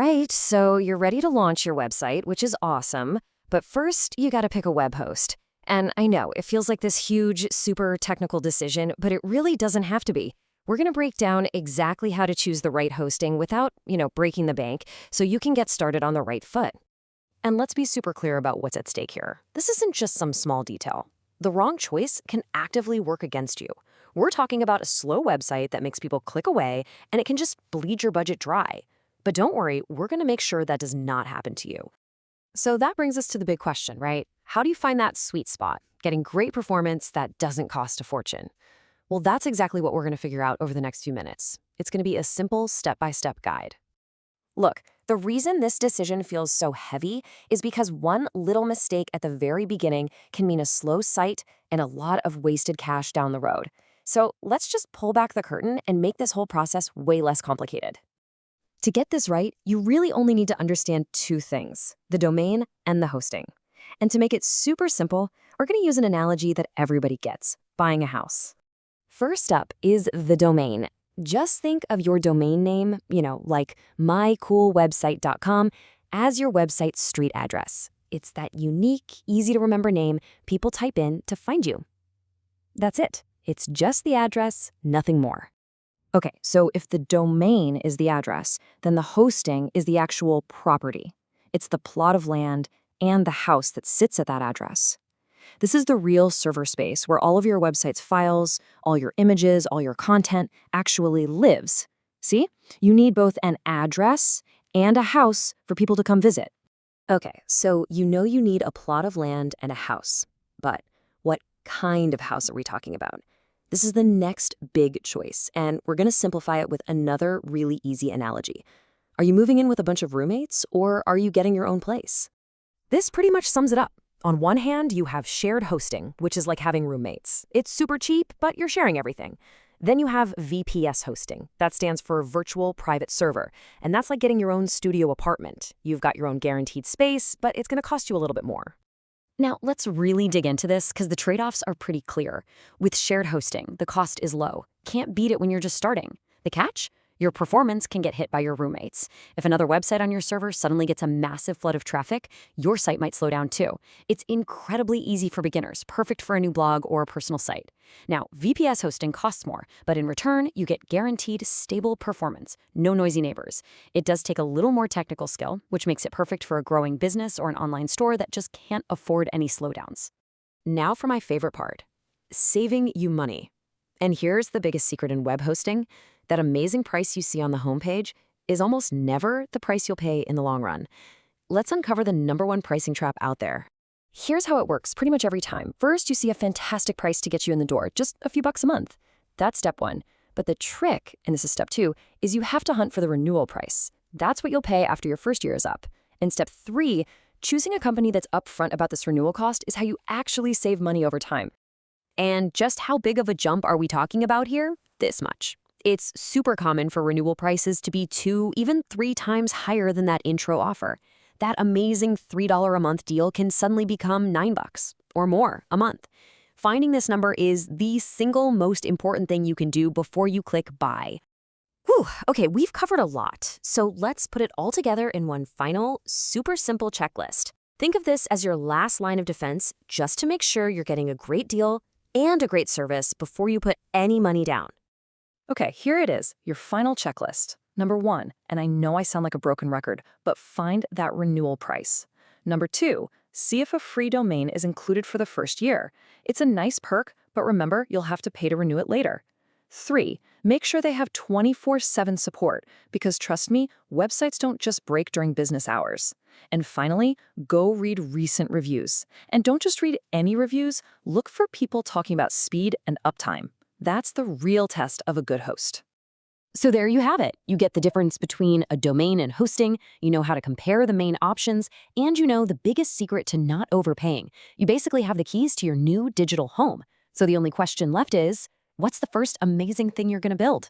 right, so you're ready to launch your website, which is awesome. But first, you got to pick a web host. And I know it feels like this huge, super technical decision, but it really doesn't have to be. We're going to break down exactly how to choose the right hosting without, breaking the bank, so you can get started on the right foot. And let's be super clear about what's at stake here. This isn't just some small detail. The wrong choice can actively work against you. We're talking about a slow website that makes people click away, and it can just bleed your budget dry. But don't worry, we're going to make sure that does not happen to you. So that brings us to the big question, right? How do you find that sweet spot, getting great performance that doesn't cost a fortune? Well, that's exactly what we're going to figure out over the next few minutes. It's going to be a simple step-by-step guide. Look, the reason this decision feels so heavy is because one little mistake at the very beginning can mean a slow site and a lot of wasted cash down the road. So let's just pull back the curtain and make this whole process way less complicated. To get this right, you really only need to understand two things, the domain and the hosting. And to make it super simple, we're going to use an analogy that everybody gets, buying a house. First up is the domain. Just think of your domain name, like mycoolwebsite.com, as your website's street address. It's that unique, easy-to-remember name people type in to find you. That's it. It's just the address, nothing more. Okay, so if the domain is the address, then the hosting is the actual property. It's the plot of land and the house that sits at that address. This is the real server space where all of your website's files, all your images, all your content actually lives. See? You need both an address and a house for people to come visit. Okay, so you need a plot of land and a house. But what kind of house are we talking about? This is the next big choice, and we're going to simplify it with another really easy analogy. Are you moving in with a bunch of roommates, or are you getting your own place? This pretty much sums it up. On one hand, you have shared hosting, which is like having roommates. It's super cheap, but you're sharing everything. Then you have VPS hosting. That stands for Virtual Private Server, and that's like getting your own studio apartment. You've got your own guaranteed space, but it's going to cost you a little bit more. Now, let's really dig into this because the trade-offs are pretty clear. With shared hosting, the cost is low. Can't beat it when you're just starting. The catch? Your performance can get hit by your roommates. If another website on your server suddenly gets a massive flood of traffic, your site might slow down too. It's incredibly easy for beginners, perfect for a new blog or a personal site. Now, VPS hosting costs more, but in return, you get guaranteed stable performance, no noisy neighbors. It does take a little more technical skill, which makes it perfect for a growing business or an online store that just can't afford any slowdowns. Now for my favorite part, saving you money. And here's the biggest secret in web hosting. That amazing price you see on the homepage is almost never the price you'll pay in the long run. Let's uncover the #1 pricing trap out there. Here's how it works pretty much every time. First, you see a fantastic price to get you in the door, just a few bucks a month. That's step one. But the trick, and this is step two, is you have to hunt for the renewal price. That's what you'll pay after your first year is up. And step three, choosing a company that's upfront about this renewal cost is how you actually save money over time. And just how big of a jump are we talking about here? This much. It's super common for renewal prices to be 2, even 3 times higher than that intro offer. That amazing $3 a month deal can suddenly become $9 or more a month. Finding this number is the single most important thing you can do before you click buy. Whew, okay, we've covered a lot, so let's put it all together in one final, super simple checklist. Think of this as your last line of defense just to make sure you're getting a great deal and a great service before you put any money down. Okay, here it is, your final checklist. Number 1, and I know I sound like a broken record, but find that renewal price. Number 2, see if a free domain is included for the first year. It's a nice perk, but remember, you'll have to pay to renew it later. 3, make sure they have 24/7 support, because trust me, websites don't just break during business hours. And finally, go read recent reviews. And don't just read any reviews, look for people talking about speed and uptime. That's the real test of a good host. So there you have it. You get the difference between a domain and hosting, you know how to compare the main options, and you know the biggest secret to not overpaying. You basically have the keys to your new digital home. So the only question left is, what's the first amazing thing you're going to build?